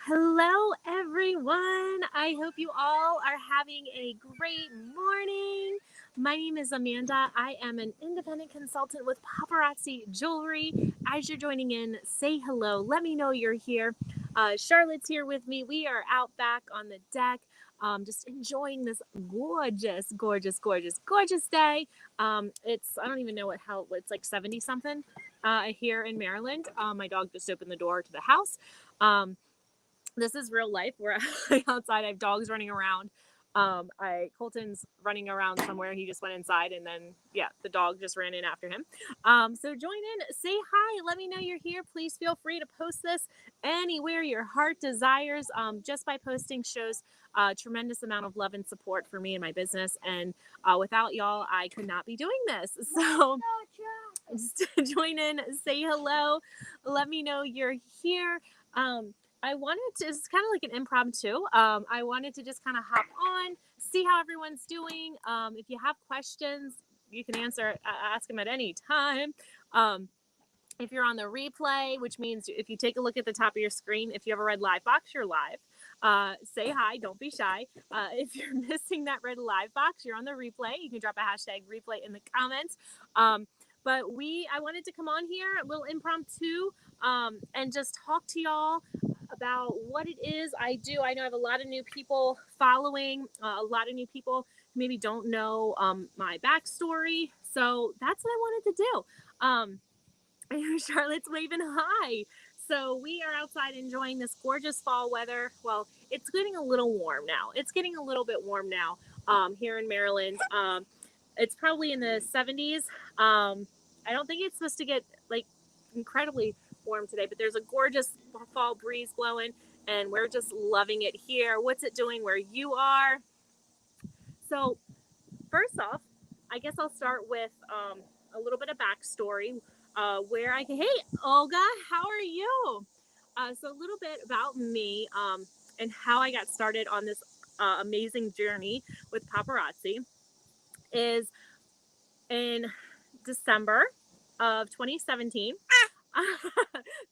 Hello, everyone. I hope you all are having a great morning. My name is Amanda. I am an independent consultant with Paparazzi Jewelry. As you're joining in, say hello. Let me know you're here. Charlotte's here with me. We are out back on the deck, just enjoying this gorgeous day. I don't even know it's like 70 something here in Maryland. My dog just opened the door to the house. This is real life. We're outside. I have dogs running around. Colton's running around somewhere. He just went inside, and then the dog just ran in after him. So join in, say hi, let me know you're here. Please feel free to post this anywhere your heart desires. Just by posting shows a tremendous amount of love and support for me and my business. And without y'all, I could not be doing this. So just join in, say hello, let me know you're here. I wanted to, it's kind of like an impromptu. I wanted to just kind of hop on, see how everyone's doing. If you have questions, you can ask them at any time. If you're on the replay, which means if you take a look at the top of your screen, if you have a red live box, you're live. Say hi, don't be shy. If you're missing that red live box, you're on the replay. You can drop a hashtag replay in the comments. But I wanted to come on here, a little impromptu, and just talk to y'all about what it is I do. I know I have a lot of new people following, a lot of new people who maybe don't know my backstory. So that's what I wanted to do. I know Charlotte's waving hi. So we are outside enjoying this gorgeous fall weather. Well, it's getting a little warm now. It's getting a little bit warm now here in Maryland. It's probably in the 70s. I don't think it's supposed to get like incredibly warm today, but there's a gorgeous fall breeze blowing and we're just loving it here. What's it doing where you are? So first off, I guess I'll start with a little bit of backstory hey, Olga, how are you? So a little bit about me and how I got started on this amazing journey with paparazzi is in December of 2017.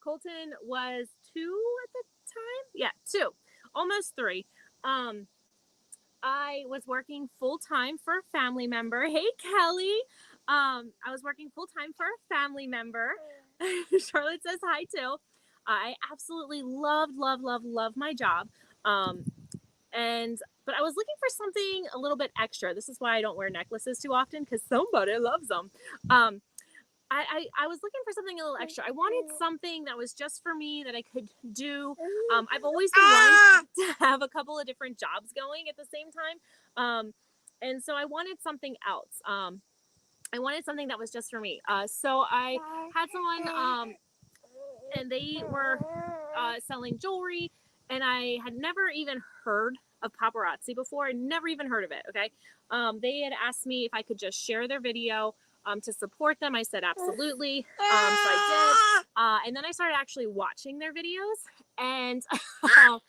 Colton was 2 at the time. Yeah, 2, almost 3. I was working full time for a family member. Hey, Kelly. I was working full time for a family member. Charlotte says hi too. I absolutely loved my job. But I was looking for something a little bit extra. This is why I don't wear necklaces too often, because somebody loves them. I was looking for something a little extra. I wanted something that was just for me that I could do. I've always been wanting to have a couple of different jobs going at the same time. And so I wanted something else. I wanted something that was just for me. So I had someone, and they were selling jewelry, and I had never even heard of paparazzi before. I never even heard of it, okay? They had asked me if I could just share their video to support them. I said absolutely. So I did. And then I started actually watching their videos, and and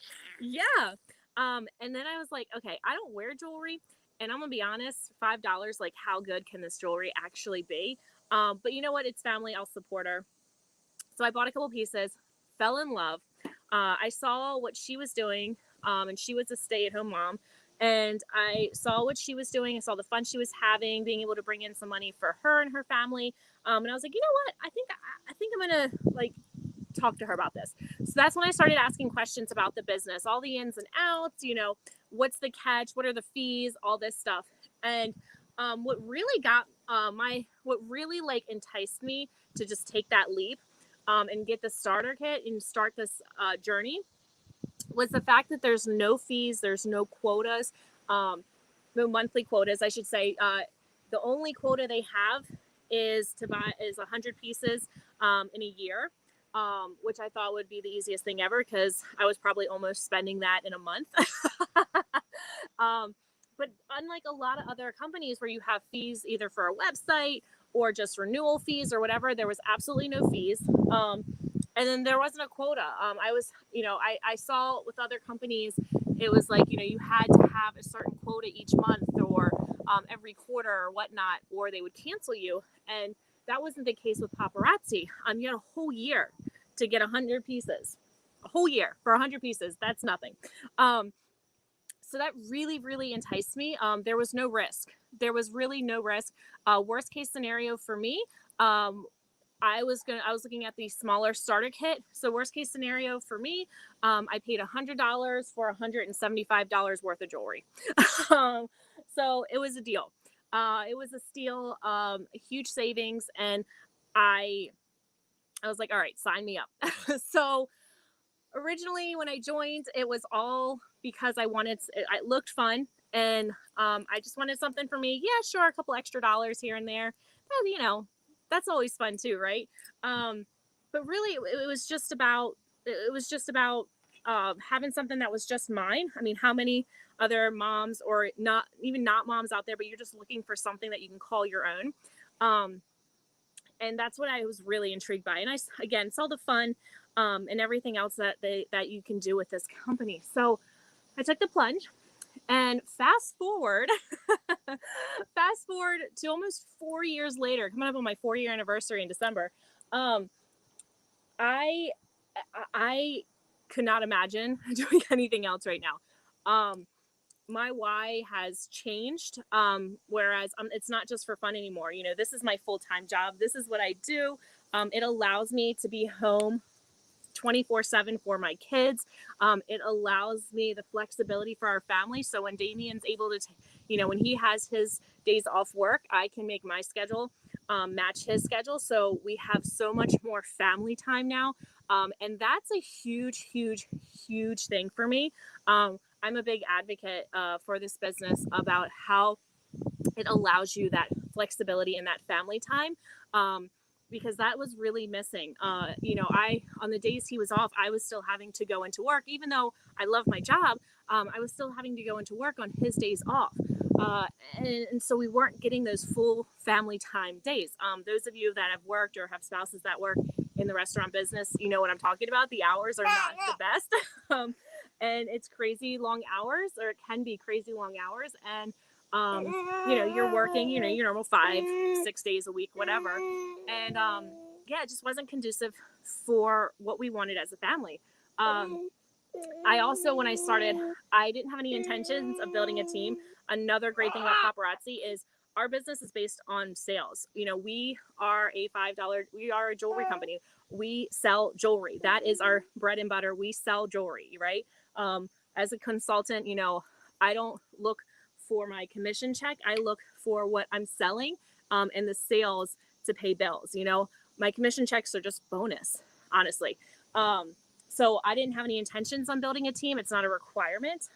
then I was like, okay, I don't wear jewelry, and I'm gonna be honest, $5, like, how good can this jewelry actually be? But you know what? It's family. I'll support her. So I bought a couple pieces, fell in love. I saw what she was doing, and she was a stay-at-home mom. And I saw what she was doing. I saw the fun she was having, being able to bring in some money for her and her family. And I was like, you know what? I think I'm gonna like talk to her about this. So that's when I started asking questions about the business, all the ins and outs. You know, what's the catch? What are the fees? All this stuff. And what really like enticed me to just take that leap and get the starter kit and start this journey was the fact that there's no fees, there's no quotas, no monthly quotas, I should say. The only quota they have is 100 pieces in a year, which I thought would be the easiest thing ever because I was probably almost spending that in a month. But unlike a lot of other companies where you have fees either for a website or just renewal fees or whatever, there was absolutely no fees. And then there wasn't a quota. I saw with other companies, it was like, you had to have a certain quota each month or every quarter or whatnot, or they would cancel you. And that wasn't the case with paparazzi. You had a whole year to get 100 pieces. A whole year for 100 pieces. That's nothing. So that really, really enticed me. There was no risk. There was really no risk. Worst case scenario for me, I was looking at the smaller starter kit. So worst case scenario for me, I paid $100 for $175 worth of jewelry. um, so it was a deal. It was a steal, a huge savings, and I I was like, all right, sign me up. So originally when I joined, it was all because it looked fun, and I just wanted something for me. Yeah, sure, a couple extra dollars here and there. Well, that's always fun too, right? But really, it was just about having something that was just mine. I mean, how many other moms, or not even not moms out there, but you're just looking for something that you can call your own. Um, and that's what I was really intrigued by. And I again saw the fun, and everything else that you can do with this company. So I took the plunge, and fast forward, fast forward to almost 4 years later, coming up on my 4-year anniversary in December. Um, I I could not imagine doing anything else right now. My why has changed. Whereas it's not just for fun anymore. This is my full-time job. This is what I do. It allows me to be home 24/7 for my kids. It allows me the flexibility for our family. So when Damien's able to, when he has his days off work, I can make my schedule match his schedule. So we have so much more family time now. And that's a huge, huge, huge thing for me. I'm a big advocate for this business about how it allows you that flexibility and that family time. Because that was really missing. On the days he was off, I was still having to go into work, even though I love my job. I was still having to go into work on his days off. And so we weren't getting those full family time days. Those of you that have worked or have spouses that work in the restaurant business, you know what I'm talking about. The hours are not the best. And it's crazy long hours, or it can be crazy long hours. And you're working, your normal 5-6 days a week, whatever. And it just wasn't conducive for what we wanted as a family. I also, when I started, I didn't have any intentions of building a team. Another great thing about Paparazzi is our business is based on sales. We are we are a jewelry company. We sell jewelry. That is our bread and butter. We sell jewelry, right? As a consultant, I don't look for my commission check. I look for what I'm selling, and the sales to pay bills. My commission checks are just bonus, honestly. So I didn't have any intentions on building a team. It's not a requirement.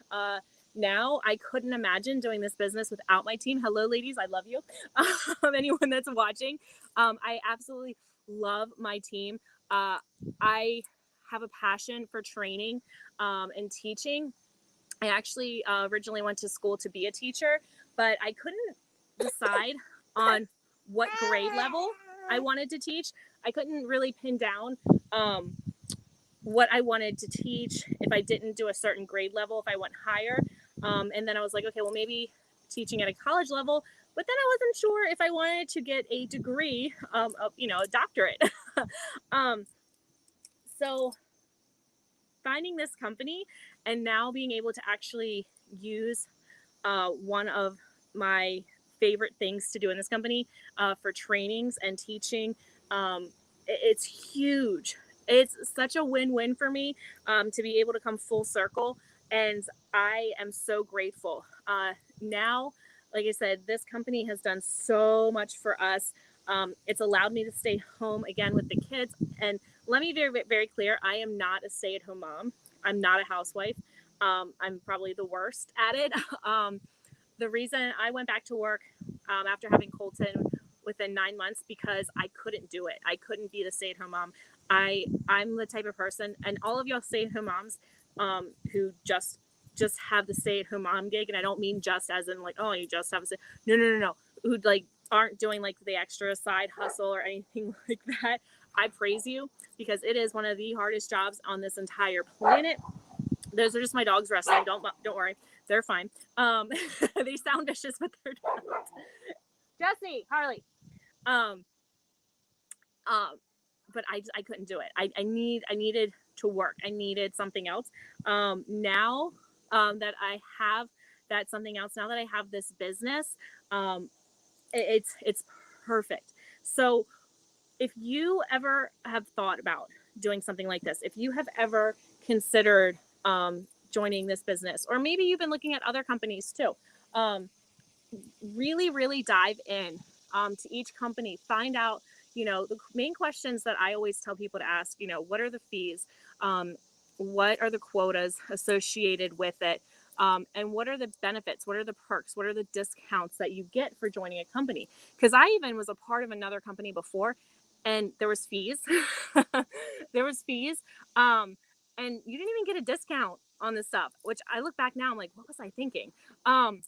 Now I couldn't imagine doing this business without my team. Hello, ladies. I love you. Anyone that's watching, I absolutely love my team. I have a passion for training and teaching. I actually originally went to school to be a teacher, but I couldn't decide on what grade level I wanted to teach. I couldn't really pin down what I wanted to teach if I didn't do a certain grade level, if I went higher. And then I was like, okay, well, maybe teaching at a college level, but then I wasn't sure if I wanted to get a degree, a doctorate. So finding this company and now being able to actually use one of my favorite things to do in this company for trainings and teaching, it's huge. It's such a win-win for me to be able to come full circle, and I am so grateful. Now, like I said, this company has done so much for us. It's allowed me to stay home again with the kids. And let me be very, very clear, I am not a stay-at-home mom. I'm not a housewife. I'm probably the worst at it. The reason I went back to work after having Colton within 9 months, because I couldn't do it. I couldn't be the stay-at-home mom. I'm the type of person, and all of y'all stay-at-home moms who just have the stay-at-home mom gig, and I don't mean just as in like, oh, you just have a no, who like aren't doing like the extra side hustle or anything like that. I praise you, because it is one of the hardest jobs on this entire planet. Those are just my dogs wrestling. Don't worry, they're fine. They sound vicious, but they're not. Jesse, Harley. But I couldn't do it. I needed to work. I needed something else. Now that I have that something else, now that I have this business, um, it's perfect. So if you ever have thought about doing something like this, if you have ever considered joining this business, or maybe you've been looking at other companies too, um, really, really dive in to each company. Find out, the main questions that I always tell people to ask, what are the fees? Um, what are the quotas associated with it? And what are the benefits? What are the perks? What are the discounts that you get for joining a company? Because I even was a part of another company before, and there was fees. There was fees. Um, and you didn't even get a discount on this stuff, which I look back now, I'm like, what was I thinking? Um,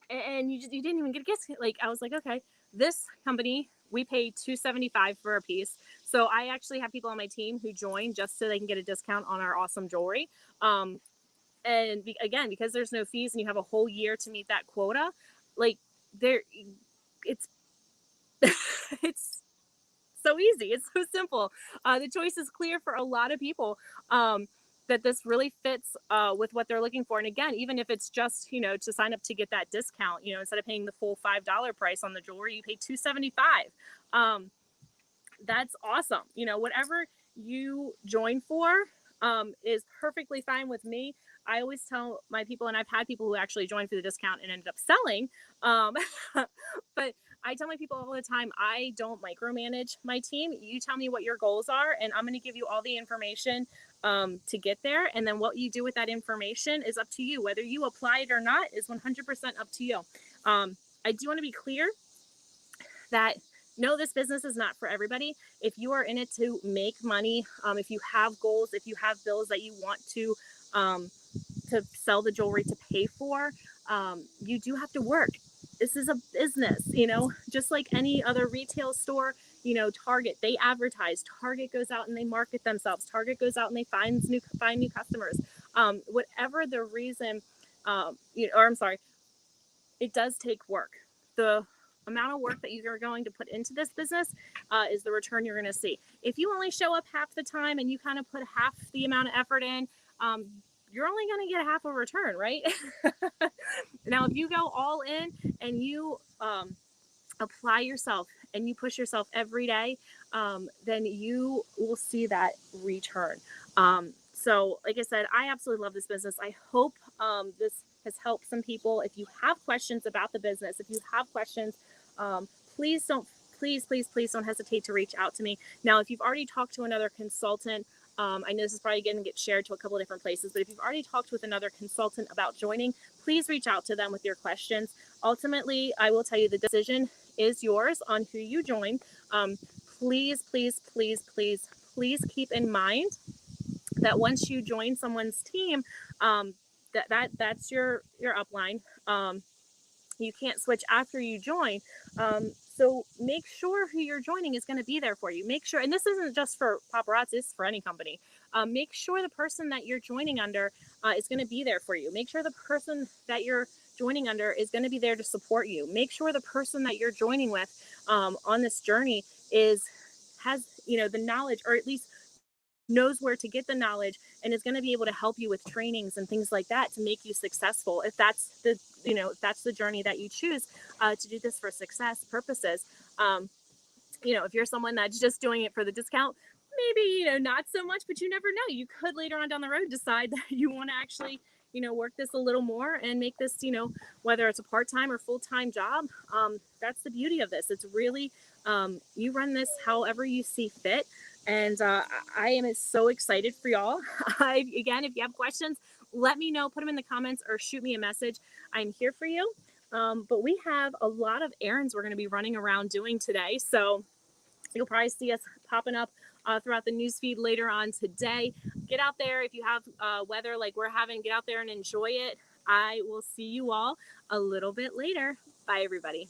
and you didn't even get a gift. Like, I was like, okay, this company, we pay $275 for a piece. So I actually have people on my team who join just so they can get a discount on our awesome jewelry. And again, because there's no fees and you have a whole year to meet that quota, like, there, it's it's so easy. It's so simple. The choice is clear for a lot of people. That this really fits with what they're looking for. And again, even if it's just, to sign up to get that discount, instead of paying the full $5 price on the jewelry, you pay $275. That's awesome. Whatever you join for is perfectly fine with me. I always tell my people, and I've had people who actually joined for the discount and ended up selling. Um, but I tell my people all the time, I don't micromanage my team. You tell me what your goals are, and I'm going to give you all the information to get there. And then what you do with that information is up to you. Whether you apply it or not is 100% up to you. I do want to be clear that no, this business is not for everybody. If you are in it to make money, if you have goals, if you have bills that you want um, to sell the jewelry to pay for, you do have to work. This is a business, just like any other retail store. Target, they advertise. Target goes out and they market themselves. Target goes out and they find new customers. Whatever the reason, or I'm sorry, it does take work. The amount of work that you're going to put into this business is the return you're going to see. If you only show up half the time and you kind of put half the amount of effort in, you're only going to get half a return, right? Now, if you go all in and you apply yourself and you push yourself every day, then you will see that return. So, like I said, I absolutely love this business. I hope this has helped some people. If you have questions about the business, if you have questions, please don't, please don't hesitate to reach out to me. Now, if you've already talked to another consultant, I know this is probably going to get shared to a couple of different places, but if you've already talked with another consultant about joining, please reach out to them with your questions. Ultimately, I will tell you the decision is yours on who you join. Please, please, please, please, please keep in mind that once you join someone's team, that's your upline. You can't switch after you join. So make sure who you're joining is going to be there for you. Make sure, and this isn't just for paparazzi, it's for any company. Make sure the person that you're joining under is going to be there for you. Make sure the person that you're joining under is going to be there to support you. Make sure the person that you're joining with on this journey has the knowledge, or at least knows where to get the knowledge, and is going to be able to help you with trainings and things like that to make you successful, if that's the journey that you choose to do this for success purposes. If you're someone that's just doing it for the discount, maybe not so much, but you never know, you could later on down the road decide that you want to actually work this a little more and make this whether it's a part-time or full-time job. That's the beauty of this. It's really you run this however you see fit. And I am so excited for y'all. Again, if you have questions, let me know, put them in the comments or shoot me a message. I'm here for you. But we have a lot of errands we're going to be running around doing today. So you'll probably see us popping up throughout the newsfeed later on today. Get out there. If you have weather like we're having, get out there and enjoy it. I will see you all a little bit later. Bye, everybody.